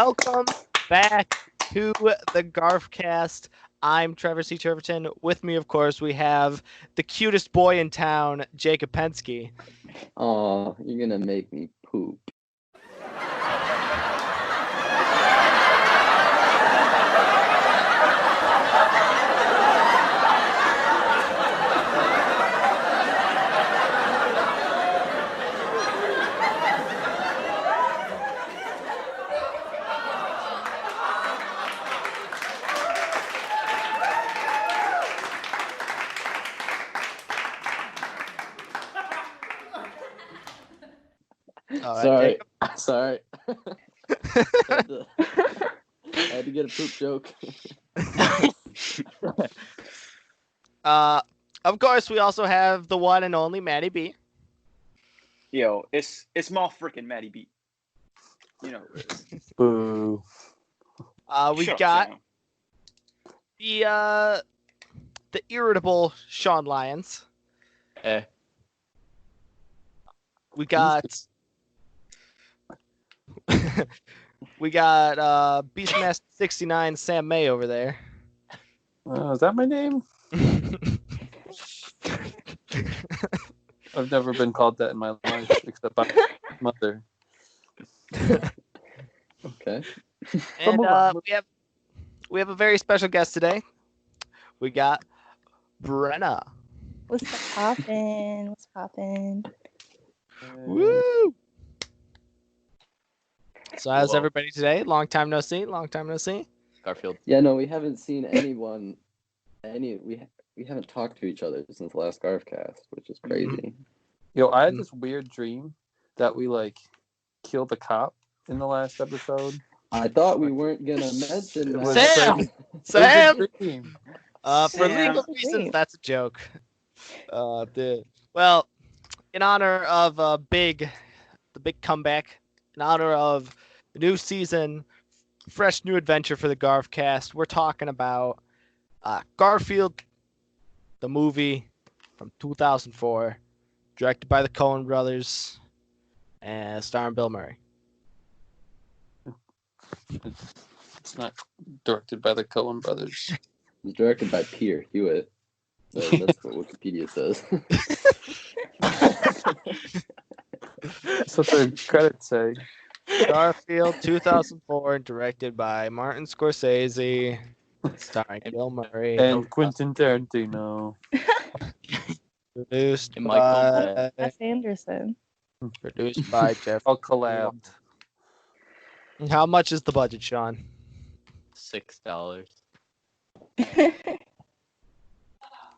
Welcome back to the GarfCast. I'm Trevor C. Turverton. With me, of course, we have the cutest boy in town, Jacob Pensky. Oh, you're gonna make me poop. Right, Sorry. I had to get a poop joke. Of course, we also have the one and only Maddie B. Yo, it's small freaking Maddie B. You know what it is. Boo. We Shut got up, the irritable Sean Lyons. We got Beastmaster 69 Sam May over there. Is that my name? I've never been called that in my life, except by my mother. Okay. And we have a very special guest today. We got Brenna. What's poppin'? What's poppin'? Woo! So how's everybody today? Long time no see. Garfield. Yeah, no, we haven't seen anyone. We haven't talked to each other since the last GarfCast, which is crazy. Yo, I had this weird dream that we killed a cop in the last episode. I thought we weren't gonna mention that. Sam! It was a dream. For Sam. legal reasons, that's a joke. Dude. Well, in honor of the big comeback, in honor of the new season, fresh new adventure for the GarfCast, we're talking about Garfield, the movie from 2004, directed by the Coen brothers, and starring Bill Murray. It's not directed by the Coen brothers. It was directed by Peter Hewitt. That's what Wikipedia says. That's what the credits say. Garfield 2004, directed by Martin Scorsese, starring Bill Murray, And Quentin Tarantino. produced And Michael by Wes Anderson. Jeff. All collabed. How much is the budget, Sean? $6.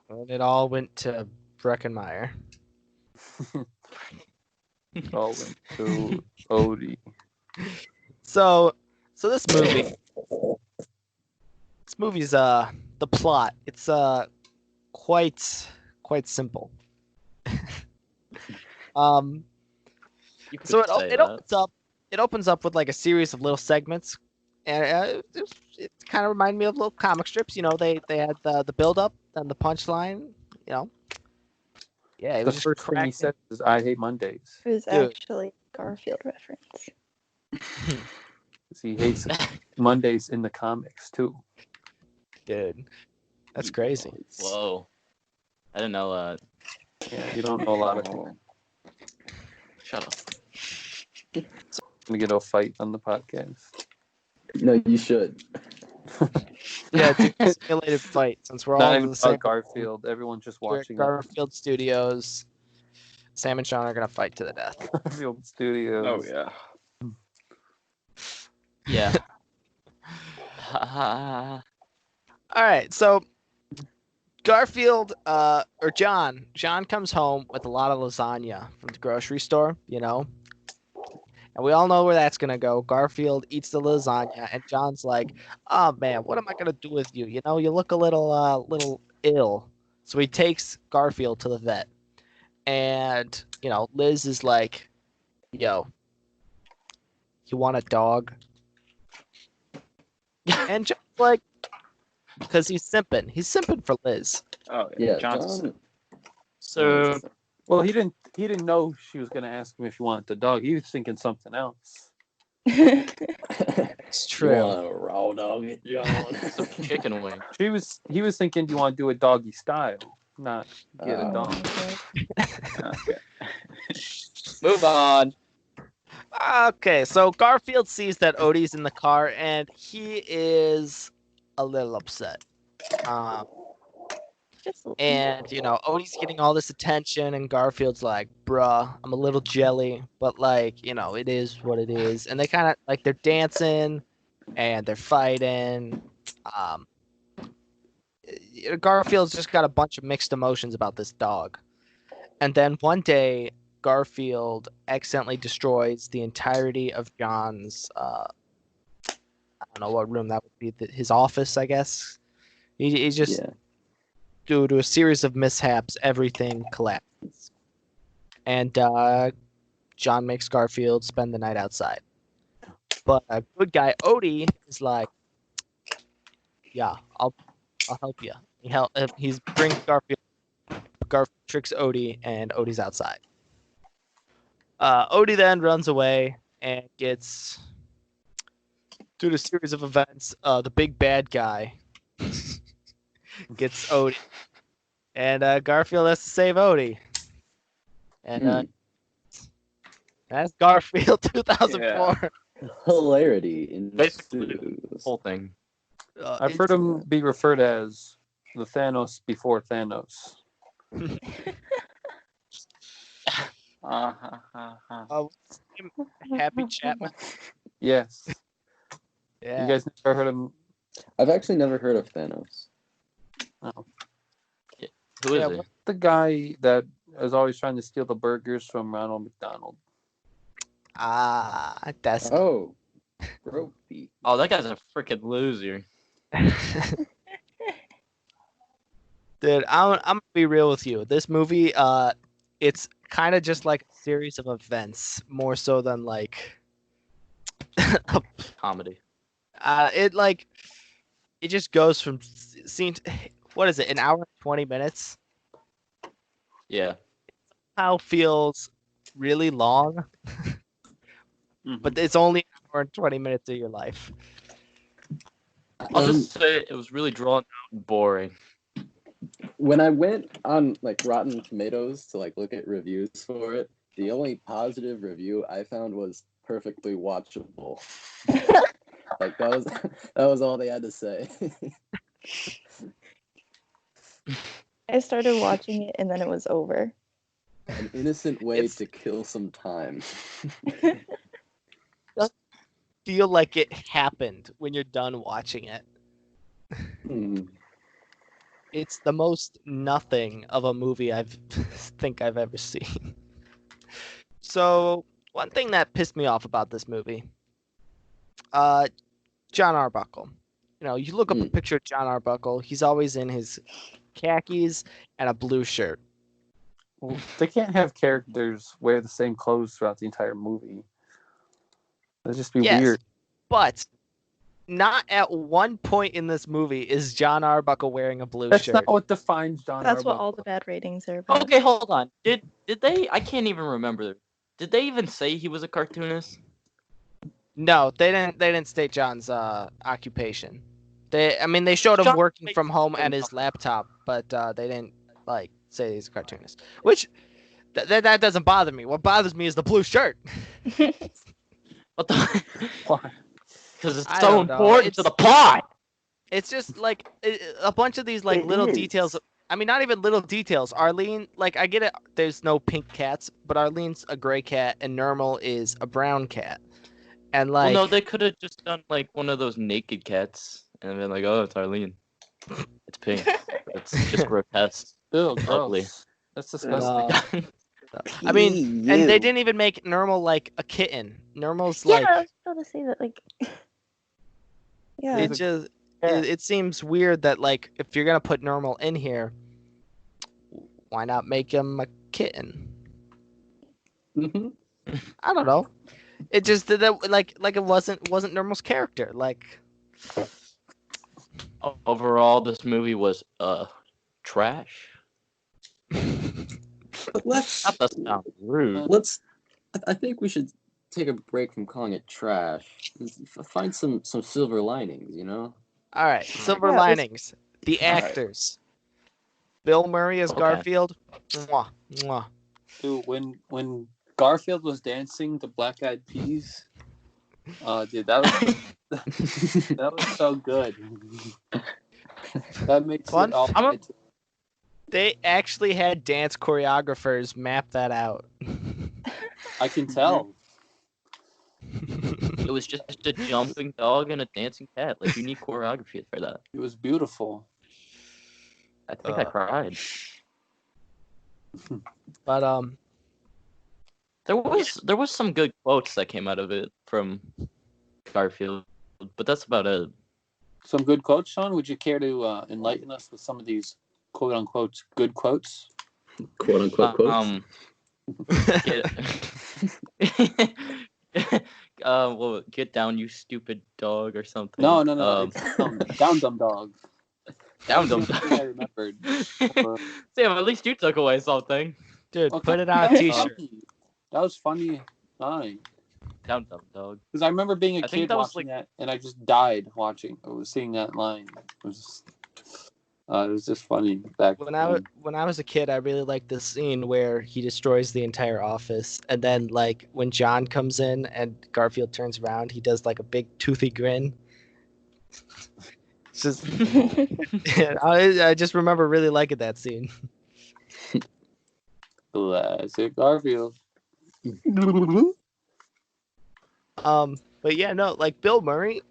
And it all went to Breckenmeyer. All went to Odie. So this movie's the plot. It's quite simple. You could So say it that. opens up with like a series of little segments, and it kind of reminded me of little comic strips. You know, they had the build up and the punchline. You know, yeah. It The was just first thing he cracking. said is, "I hate Mondays." It was Dude. actually a Garfield reference. 'Cause he hates Mondays in the comics too. Dude, that's crazy. Whoa. I didn't know that. Yeah, you don't know a lot of people. Shut up. Gonna get a fight on the podcast. No, you should. Yeah, it's a simulated fight since we're all Not in even the same Garfield. Everyone's just we're at watching Garfield Studios. Sam and Sean are gonna fight to the death. Garfield Studios. Oh yeah. Yeah. All right, so Garfield, or John comes home with a lot of lasagna from the grocery store, you know, and we all know where that's gonna go. Garfield eats the lasagna, and John's like, "Oh man, what am I gonna do with you? You know, you look a little ill." So he takes Garfield to the vet, and you know, Liz is like, "Yo, you want a dog?" And John's like, because he's simping. He's simping for Liz. Oh Yeah, Johnson. So, Well, he didn't know she was gonna ask him if he wanted the dog. He was thinking something else. It's You true. want a raw dog, John? Some chicken wing. He was thinking, do you want to do a doggy style, not get a Oh. dog. Okay. Move on. Okay, so Garfield sees that Odie's in the car, and he is a little upset. Um, Just and Odie's getting all this attention, and Garfield's like, "Bruh, I'm a little jelly, but like, it is what it is." And they kind of like they're dancing, and they're fighting. Um, Garfield's just got a bunch of mixed emotions about this dog. And then one day, Garfield accidentally destroys the entirety of John's, I don't know what room that would be, his office, I guess. He just, Yeah. due to a series of mishaps, everything collapses. And John makes Garfield spend the night outside. But a good guy, Odie, is like, yeah, I'll help you. He's brings Garfield. Garfield tricks Odie, and Odie's outside. Odie then runs away and gets, due to a series of events, the big bad guy gets Odie, and Garfield has to save Odie. And that's Garfield 2004. Hilarity Basically, ensues. whole thing. I've heard him be referred as the Thanos before Thanos. Happy Chapman. Yes. Yeah. You guys never heard him? I've actually never heard of Thanos. Who is Yeah, it? The guy that is always trying to steal the burgers from Ronald McDonald. That's Oh, Brophy. Oh, that guy's a freaking loser. Dude, I'm gonna be real with you. This movie, it's kind of just like a series of events, more so than like, Comedy. it just goes from scene. What is it? An hour and 20 minutes? Yeah. How feels really long, Mhm. but it's only an hour and 20 minutes of your life. I'll just say it was really drawn out and boring. When I went on like Rotten Tomatoes to like look at reviews for it, the only positive review I found was perfectly watchable. Like that was all they had to say. I started watching it and then it was over. An innocent way It's- to kill some time. Feel like it happened when you're done watching it. Hmm. It's the most nothing of a movie I've think I've ever seen. So one thing that pissed me off about this movie, John Arbuckle. You look up a picture of John Arbuckle. He's always in his khakis and a blue shirt. Well, they can't have characters wear the same clothes throughout the entire movie. That'd just be Yes, weird. but not at one point in this movie is John Arbuckle wearing a blue That's shirt. not what defines John That's what Arbuckle. all the bad ratings are about. Okay, hold on. Did they? I can't even remember. Did they even say he was a cartoonist? No, they didn't state John's occupation. They showed him John working makes from home at his laptop, but they didn't say he's a cartoonist. Which that doesn't bother me. What bothers me is the blue shirt. What the? Why? Because it's I so don't know. important to the plot. It's just like a bunch of these little details. I mean, not even little details. Arlene, I get it. There's no pink cats, but Arlene's a gray cat, and Normal is a brown cat. And Well, no, they could have just done one of those naked cats and been like, "Oh, it's Arlene. It's pink. It's just grotesque." Ew, Ugly. gross. That's disgusting. I mean, and they didn't even make Normal like a kitten. Normal's Yeah, I was about to say that. Yeah. it just it seems weird that if you're gonna put Normal in here, why not make him a kitten? Mhm. I don't know. It just did that it wasn't Normal's character. Overall, this movie was trash. But let's Not that sound rude. I think we should take a break from calling it trash. Find some silver linings, you know? All right, silver Yeah, it was- linings. The All right. actors. Bill Murray as Okay. Garfield. Mwah, mwah. Dude, when Garfield was dancing the Black Eyed Peas, dude, that was so good. That makes Fun it all. fact, they actually had dance choreographers map that out. I can tell. It was just a jumping dog and a dancing cat. Like, you need choreography for that. It was beautiful. I think I cried. But There was some good quotes that came out of it from Garfield, but that's about it. Some good quotes, Sean. Would you care to enlighten us with some of these quote unquote good quotes? Quote unquote quotes. Well, get down, you stupid dog, or something. No. It's down, dumb dog. Down, dumb That's dog. what I remembered. Sam, at least you took away something. dude, Okay, put it on a that's t-shirt. funny. That was funny line. Down, dumb dog. Because I remember being a I think kid that was, watching that, and I just died watching. I was seeing that line. It was just funny back When then. I was a kid, I really liked the scene where he destroys the entire office, and then like when John comes in and Garfield turns around, he does like a big toothy grin. It's just, I just remember really liking that scene. Classic Garfield. But yeah, no, like Bill Murray,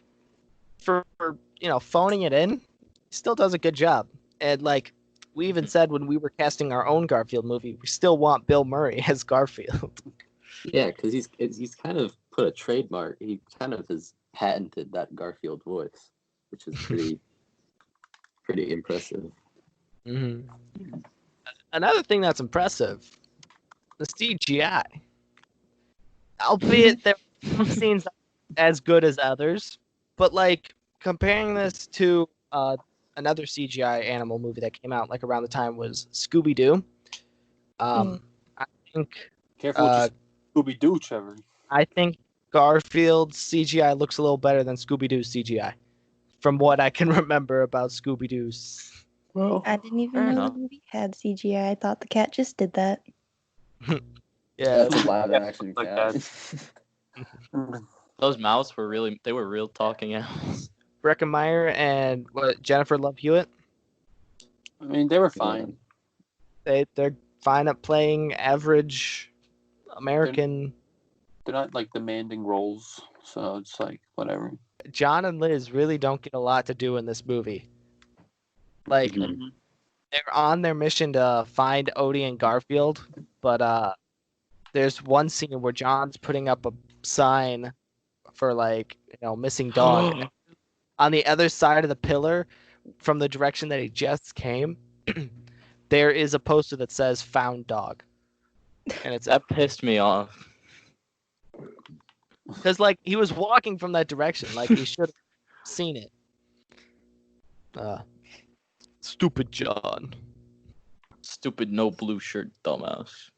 for phoning it in, still does a good job. And like we even said when we were casting our own Garfield movie, we still want Bill Murray as Garfield. Yeah, because he's kind of put a trademark. He kind of has patented that Garfield voice, which is pretty impressive. Mm-hmm. Another thing that's impressive, the CGI. Albeit there are some scenes as good as others, but like comparing this to another CGI animal movie that came out like around the time was Scooby Doo. I think Careful with Scooby Doo, Trevor. I think Garfield's CGI looks a little better than Scooby Doo's CGI, from what I can remember about Scooby Doo's. Well, I didn't even Fair know enough. the movie had CGI. I thought the cat just did that. Yeah, That's a live action like cat. Those mouths were real talking owls. Breckenmeyer and Jennifer Love Hewitt. I mean, they were fine. They're fine at playing average American. They're not like demanding roles, so it's like whatever. John and Liz really don't get a lot to do in this movie. Like Mhm. they're on their mission to find Odie and Garfield, but there's one scene where John's putting up a sign for like missing dog. And on the other side of the pillar, from the direction that he just came, there is a poster that says "Found Dog," and it's That pissed me off. because like he was walking from that direction, like he should have seen it. Stupid John. Stupid no blue shirt dumbass.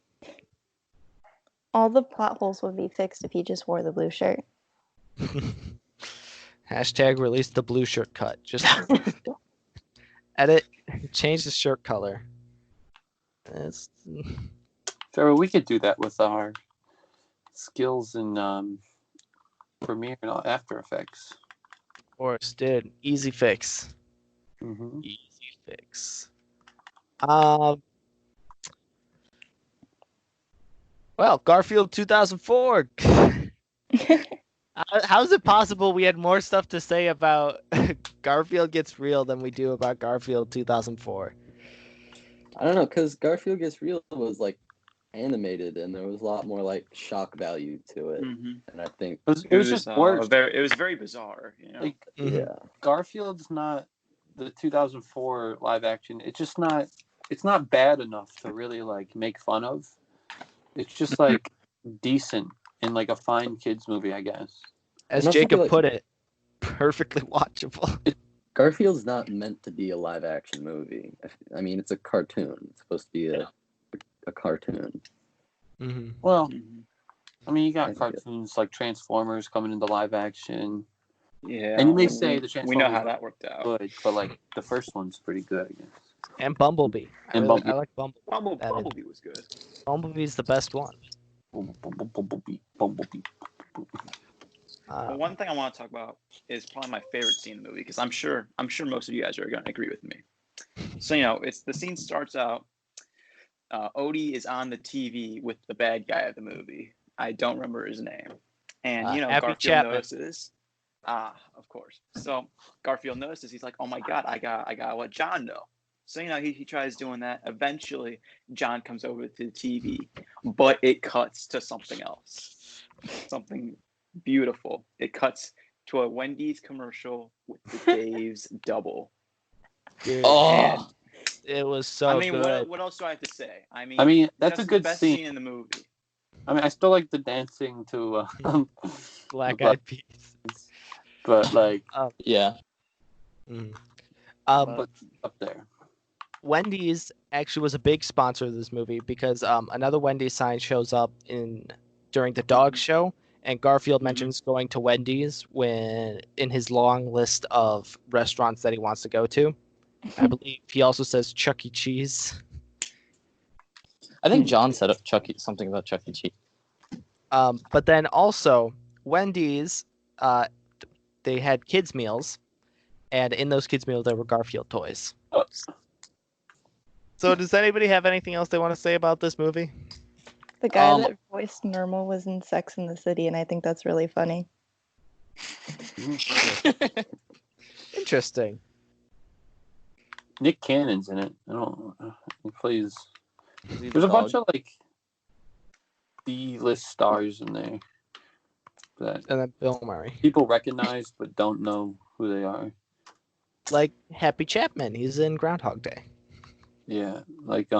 All the plot holes would be fixed if he just wore the blue shirt. Hashtag release the blue shirt cut. Just edit, change the shirt color. It's, Trevor, we could do that with our skills in Premiere and After Effects. of course, dude. Easy fix. Mm-hmm. Easy fix. Well, Garfield 2004. How's it possible we had more stuff to say about Garfield Gets Real than we do about Garfield 2004? I don't know, because Garfield Gets Real was like animated, and there was a lot more like shock value to it. Mhm. And I think, It was just worse. It was very bizarre. Like yeah, Garfield's not the 2004 live action. It's not bad enough to really like make fun of. It's just like decent and like a fine kids movie, I guess. As And also, Jacob like- put it, perfectly watchable. Garfield's not meant to be a live action movie. I mean, it's a cartoon. It's supposed to be a cartoon. Mm-hmm. Well, Mhm. I mean, you got Kinda good. cartoons like Transformers coming into live action. Yeah. And you may say the we know Transformers how that worked out. good, but like the first one's pretty good, I guess. And Bumblebee. And I like Bumblebee. Bumblebee was good. Bumblebee's the best one. Bumblebee. But one thing I want to talk about is probably my favorite scene in the movie because I'm sure most of you guys are going to agree with me. So it's the scene starts out. Odie is on the TV with the bad guy of the movie. I don't remember his name, and Happy Garfield Chapman. notices. Of course. So Garfield notices. He's like, "Oh my God, I gotta let John know." So he tries doing that. Eventually, John comes over to the TV, but it cuts to something else, something beautiful. It cuts to a Wendy's commercial with the Dave's double. Dude, Oh, it was so I mean, good. what else do I have to say? I mean, that's a the good best scene. scene in the movie. I mean, I still like the dancing to Black Eyed Peas. but like yeah. but up there. Wendy's actually was a big sponsor of this movie because another Wendy's sign shows up during the dog show, and Garfield mentions going to Wendy's when in his long list of restaurants that he wants to go to. I believe he also says Chuck E. Cheese. I think John said something about Chuck E. Cheese. But then also Wendy's, they had kids meals, and in those kids meals there were Garfield toys. So does anybody have anything else they want to say about this movie? The guy that voiced Normal was in Sex and the City, and I think that's really funny. Interesting. Nick Cannon's in it. I don't. He plays. Is he the There's a dog? bunch of like B-list stars in there that And then Bill Murray. people recognize but don't know who they are. Like Happy Chapman, he's in Groundhog Day. Yeah, like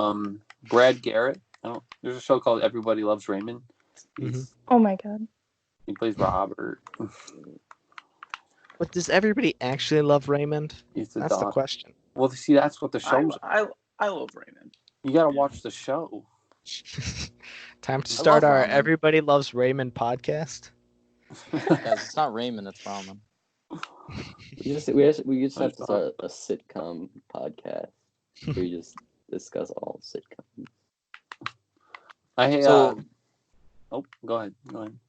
Brad Garrett. There's a show called Everybody Loves Raymond. Oh my god. He plays Robert. But does everybody actually love Raymond? He's the That's the dog. question. Well, see, that's what the show's. I love Raymond. You gotta watch the show. Time to start love our Raymond. Everybody Loves Raymond podcast. Guys, it's not Raymond, it's Ramen. We just have to start a sitcom podcast where we just discuss all sitcoms. Go ahead.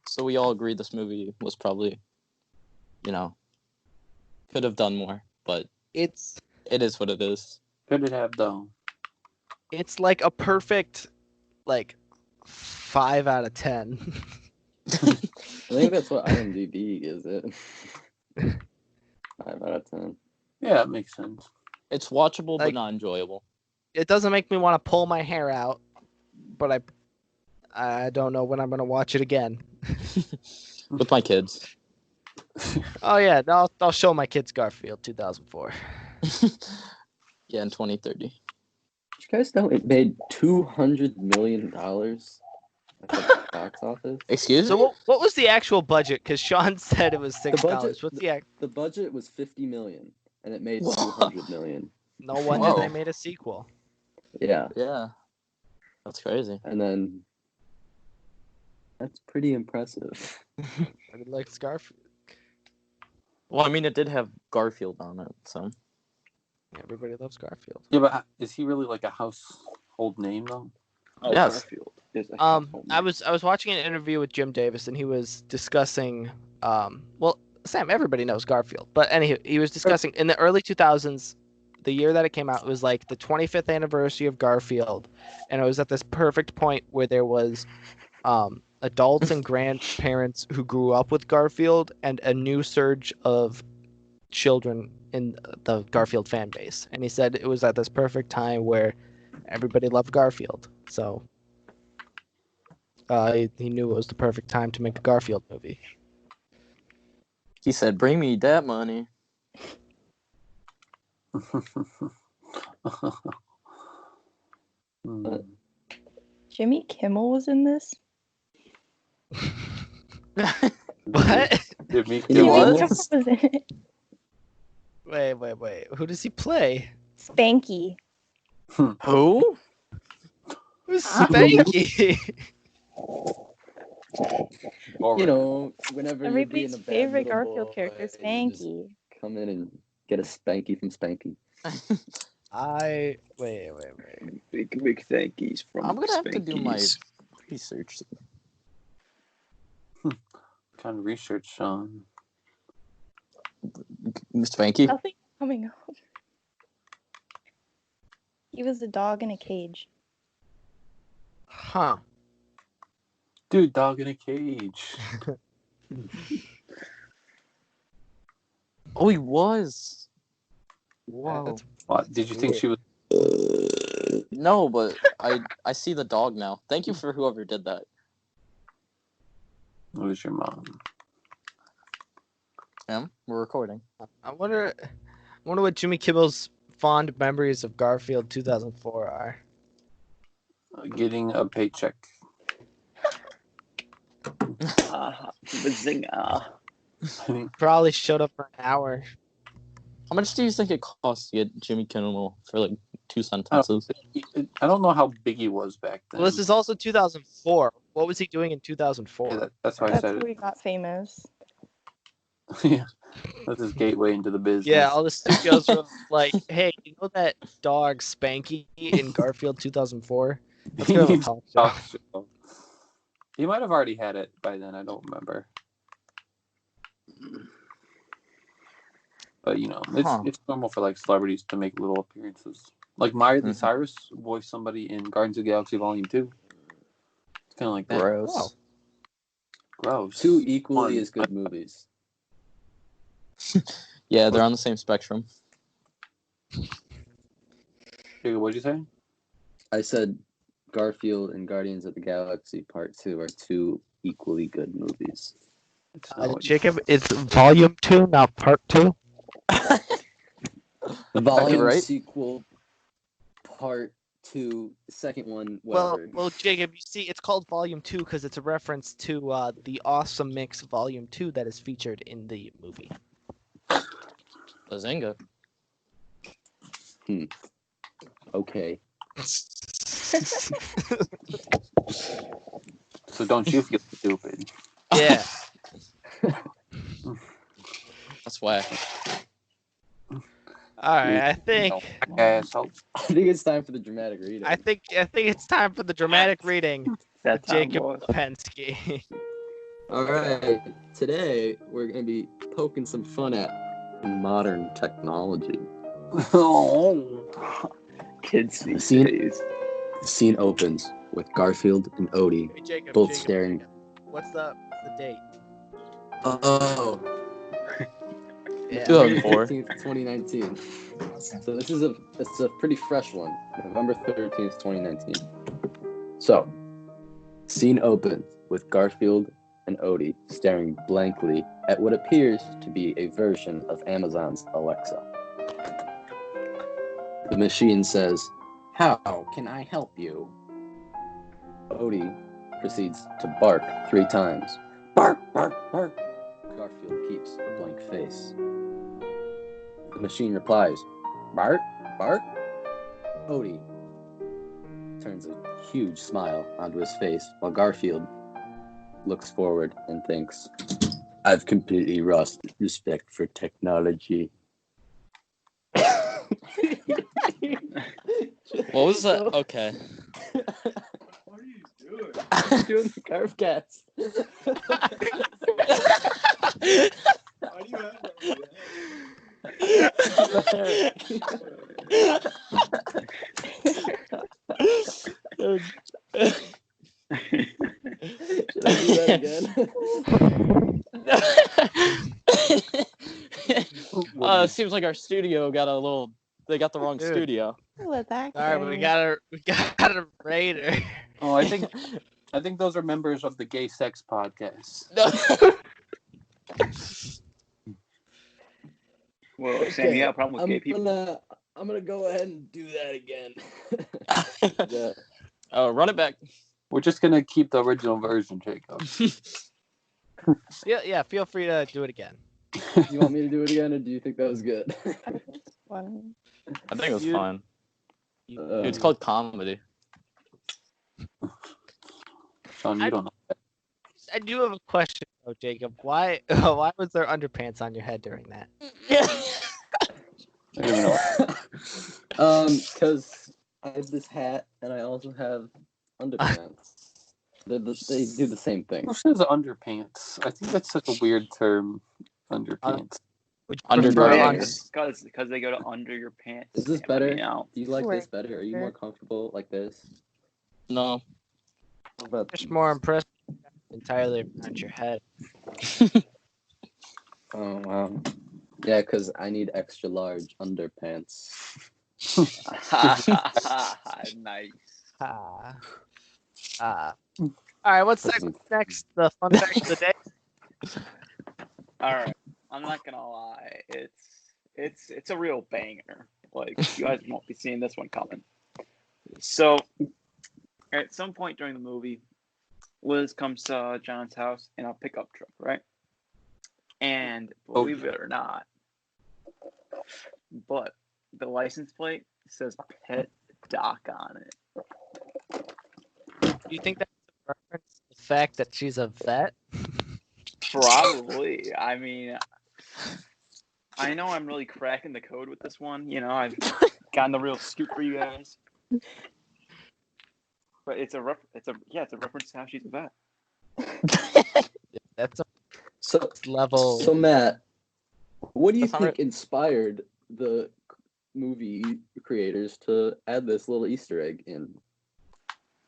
So we all agree this movie was probably, could have done more, but it is what it is. Could it have though? It's like a perfect 5 out of 10. I think that's what IMDb gives it. 5 out of 10. Yeah, it makes sense. It's watchable but Like- not enjoyable. It doesn't make me want to pull my hair out, but I don't know when I'm going to watch it again. With my kids. Oh yeah, I'll show my kids Garfield 2004. Yeah, in 2030. Did you guys know it made $200 million at the box office? Excuse me? So what was the actual budget? Because Sean said it was $6. budget- What's the The budget was $50 million, and it made Whoa. $200 million. No wonder Whoa. they made a sequel. Yeah, Yeah. That's crazy. and then that's pretty impressive. Everybody likes Garfield. Well, I mean, it did have Garfield on it, so. Everybody loves Garfield. Yeah, but is he really like a household name though? Oh, Yes. Garfield is a I household was watching an interview with Jim Davis, and he was discussing. Well, Sam, everybody knows Garfield, but anyway, he was discussing in the early 2000s, the year that it came out, it was like the 25th anniversary of Garfield, and it was at this perfect point where there was adults and grandparents who grew up with Garfield, and a new surge of children in the Garfield fan base. And he said it was at this perfect time where everybody loved Garfield. So he knew it was the perfect time to make a Garfield movie. He said, bring me that money. Jimmy Kimmel was in this? What? Jimmy You Jimmy know what? Kimmel was in it. Wait. Who does he play? Spanky. Who? Who's Spanky? You know, whenever you're being Everybody's a bad favorite little Garfield boy, character, you just Spanky. come in and get a spanky from Spanky. Wait. Big thankies from I'm gonna have to do my Spankies. research. Kind of research, Sean. Spanky. Nothing coming up. He was a dog in a cage. Huh. Dude, dog in a cage. Oh, he was. Wow. That's What? Did you think weird. she was? No, but I see the dog now. Thank you for whoever did that. It was your mom. We're recording. I wonder what Jimmy Kimmel's fond memories of Garfield 2004 are. Getting a paycheck. Bazinga. Probably showed up for an hour. How much do you think it cost to get Jimmy Kimmel for like 2 I sentences? don't know how big he was back then. Well, this is also 2004. What was he doing in 2004? Yeah, that's why I That's said where he got famous. it. Yeah, that's his gateway into the business. Yeah, all the studios were like, "Hey, you know that dog Spanky in Garfield 2004? Let's go to a talk show." Talk show. He might have already had it by then. I don't remember. But you know, it's normal for like celebrities to make little appearances. Like Miley Cyrus voiced somebody in Guardians of the Galaxy Volume 2. It's kind of like that. Gross. Wow. Gross. Two equally One. as good movies. Yeah, they're on the same spectrum. Dude, what'd you say? I said Garfield and Guardians of the Galaxy Part 2 are two equally good movies. It's not what you Jacob, it's Volume 2, not Part 2. The volume right? sequel, Part 2, the second one, Well, whatever. Jacob, you see, it's called Volume 2 because it's a reference to the Awesome Mix Volume 2 that is featured in the movie. Bazinga. Okay. So don't you feel stupid? Yeah. That's whack. All right, I think Asshole. I think it's time for the dramatic reading. I think it's time for the dramatic reading That with time, Jacob boys. Pensky. All right. Today, we're going to be poking some fun at modern technology. Oh. Kids these Scene- days. The scene opens with Garfield and Odie Hey, Jacob, both staring. Jacob. What's the date? Oh, Yeah. 2004. 13th, 2019. So this is a pretty fresh one. November 13th, 2019. So, scene opens with Garfield and Odie staring blankly at what appears to be a version of Amazon's Alexa. The machine says, "How can I help you?" Odie proceeds to bark 3 times. Bark, bark, bark. Garfield keeps a blank face. The machine replies, "Bark, bark." Odie turns a huge smile onto his face while Garfield looks forward and thinks, "I've completely lost respect for technology." What was that? Okay. What are you doing? I'm doing the GarfCast. Why do you have Should I do that again? Seems like our studio got a little. They got the wrong Dude. studio. Let that All right, we got a raider. Oh, I think those are members of the Gay Sex Podcast. Well, Sam, you got a problem with gay people? I'm gonna go ahead and do that again. Yeah. Oh, run it back. We're just gonna keep the original version, Jacob. Yeah, feel free to do it again. Do you want me to do it again, or do you think that was good? One. I think it was You- fine. Dude, it's called comedy. Sean, you don't know. I do have a question though, Jacob. Why why was there underpants on your head during that? I don't even know. Because I have this hat and I also have underpants. They do the same thing. Who says underpants? I think that's such a weird term. Underpants. Would you Under prefer your on- legs. Because they go to under your pants. Is this and better? you know. Do you like Right. this better? Are you more comfortable like this? No. What about just more impressed entirely around your head? Oh wow. Yeah, because I need extra large underpants. Nice. Ah. All right, what's next? The fun fact of the day. All right, I'm not gonna lie, it's a real banger. Like you guys won't be seeing this one coming. So, at some point during the movie, Liz comes to John's house in a pickup truck, right? And believe it or not, but the license plate says Pet Doc on it. Do you think that's a reference to the fact that she's a vet? Probably. I mean, I know I'm really cracking the code with this one. You know, I've gotten the real scoop for you guys. But it's a reference to how she's a vet. That's a So level. So Matt, what do you That's not think inspired the movie creators to add this little Easter egg in?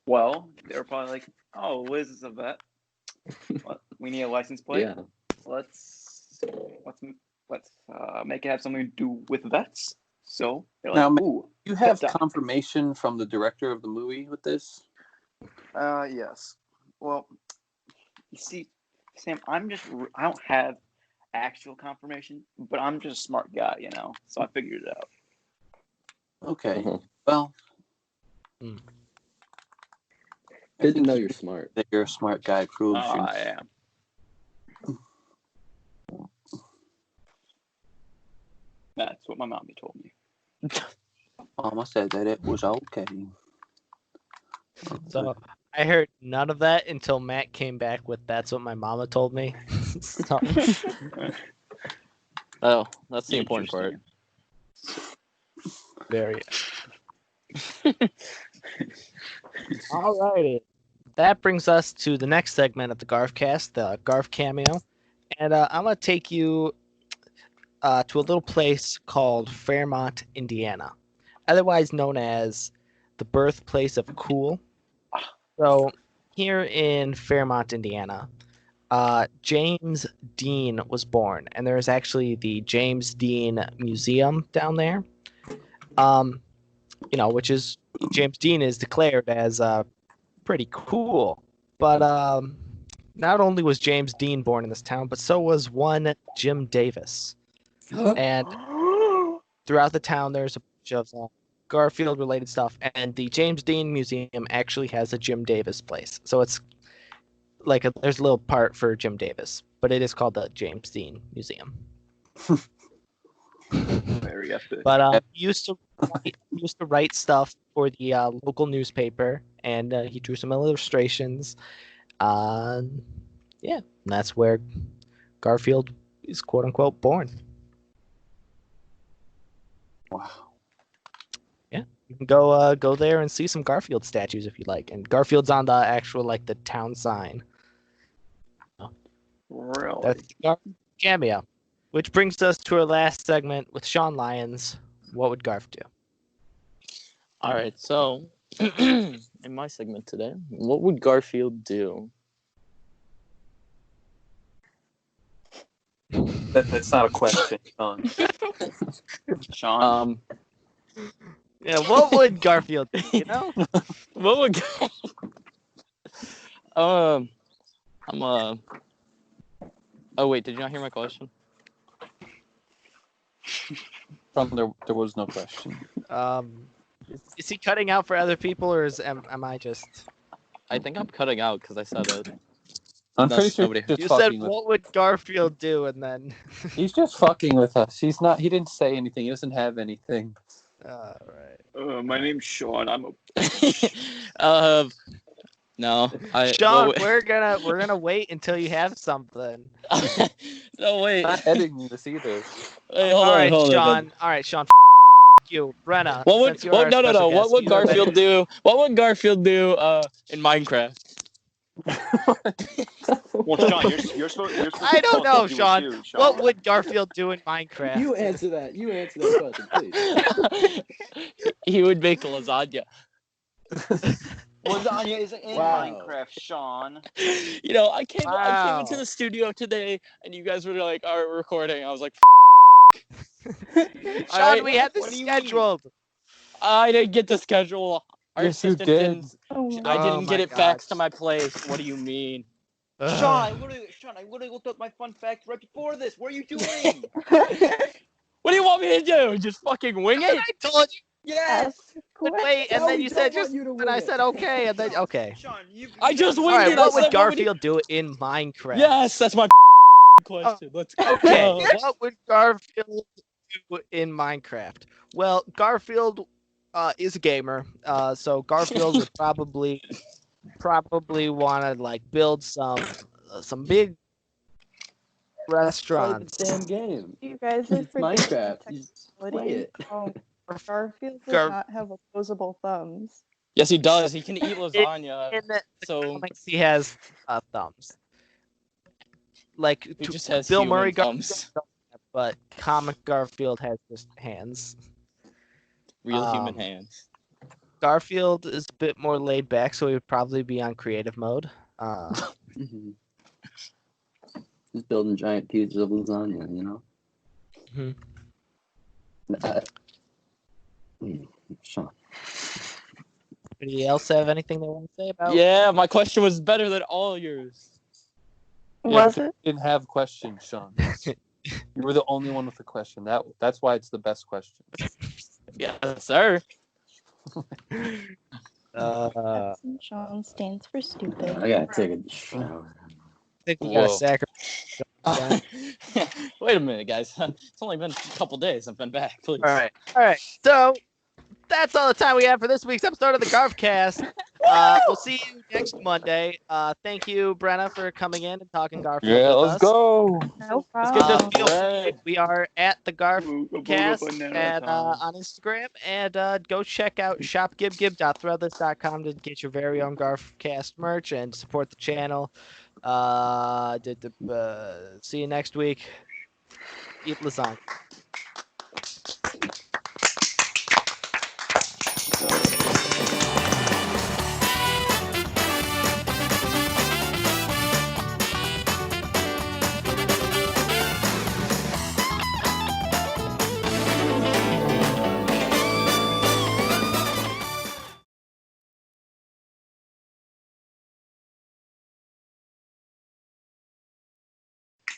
Well, they were probably like, "Oh, Liz is a vet. We need a license plate. Yeah. Let's make it have something to do with vets." So they're Now, like, "Ooh, You have Pet Doc. confirmation from the director of the movie with this? Yes. Well, you see, Sam, I don't have actual confirmation, but I'm just a smart guy, you know. So I figured it out. Okay. Uh-huh. Well, Hmm. I Didn't think know you're smart. that you're a smart guy proves you. I am. That's what my mommy told me. Mama said that it was okay. So I heard none of that until Matt came back with "That's what my mama told me." So, Oh, that's the important part. very. Alrighty, that brings us to the next segment of the GarfCast, the Garf cameo, and I'm gonna take you to a little place called Fairmont, Indiana, otherwise known as the birthplace of cool. So here in Fairmont, Indiana, James Dean was born, and there is actually the James Dean Museum down there. Which is James Dean is declared as pretty cool. But not only was James Dean born in this town, but so was one Jim Davis. And throughout the town, there's a bunch of Garfield-related stuff, and the James Dean Museum actually has a Jim Davis place. So it's like there's a little part for Jim Davis, but it is called the James Dean Museum. Very epic. But he used to write stuff for the local newspaper, and he drew some illustrations. Yeah, and that's where Garfield is quote unquote born. Wow. Yeah, you can go there and see some Garfield statues if you like, and Garfield's on the actual the town sign. Really? That's the Garf cameo, which brings us to our last segment with Sean Lyons. What would Garf do? All right, so in my segment today, what would Garfield do? That's not a question, Sean. Sean? Yeah, what would Garfield do? You know? What would? I'm Oh wait, did you not hear my question? There was no question. Is he cutting out for other people, or am I just? I think I'm cutting out because I said it. I'm That's pretty sure nobody- he's just You said, fucking with, "What would Garfield do?" And then, he's just fucking with us. He didn't say anything. He doesn't have anything. all right. My name's Sean. I'm a. No, Sean, we're gonna wait until you have something. No, wait. Not editing this either. Hey, All right, hold on. Sean. All right, Sean. You, Brenna. What would? Since you're our special No. What guest, would you have Garfield any- do? What would Garfield do? In Minecraft? Well, Sean, you're supposed to I don't tell know, us what you Sean. would do, Sean. What would Garfield do in Minecraft? You answer that. You answer that question, please. He would make lasagna. Lasagna isn't in Wow. Minecraft, Sean. You know, I came into Wow. the studio today, and you guys were like, "All right, we're recording." I was like, Sean, right. we had this What do you mean? scheduled. "I didn't get the schedule. Our Yes, you assistant did. didn't. Oh, I Oh didn't my get it God. faxed to my place. What do you mean?" Sean, I literally looked up my fun facts right before this. What are you doing? What do you want me to do? Just fucking wing it? I told you Yes. to wait, and No, then we you don't said want just, you to and win I it. said okay, and then okay. Sean, I just All winged right, it. I what would said, what would Garfield do in Minecraft? Yes, that's my question. Let's go. Okay, what would Garfield do in Minecraft? Well, Garfield is a gamer, so Garfield would probably want to like build some big Play the restaurants. damn game. you guys are It's forgetting Minecraft. the You just play technicality. it. Garfield does Gar- not have opposable thumbs. Yes, he does. He can eat lasagna. In the So comics, he has thumbs. Like he just has Bill human Murray, thumbs. but comic Garfield has just hands. Real human Um, hands. Garfield is a bit more laid back, so he would probably be on creative mode. Mhm. Just building giant pieces of lasagna, you know? Mhm. Sean. Anybody else have anything they want to say about? Yeah, my question was better than all yours. Yeah, Was because it? you didn't have questions, Sean. You were the only one with a question. That's why it's the best question. Yes, sir. I St. John stands for stupid. I gotta take a shower. think we got to Whoa. sacrifice. Wait a minute, guys. It's only been a couple days. I've been back. Please. All right. So that's all the time we have for this week's episode of the GarfCast. We'll see you next Monday. Thank you, Brenna, for coming in and talking Garfield Yeah, with let's us. go. No Let's get this problem. bread. We are at the Booga GarfCast banana and time. on Instagram, and go check out shopgibgib.threadless.com to get your very own GarfCast merch and support the channel. See you next week. Eat lasagna.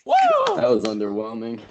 Woo! That was underwhelming.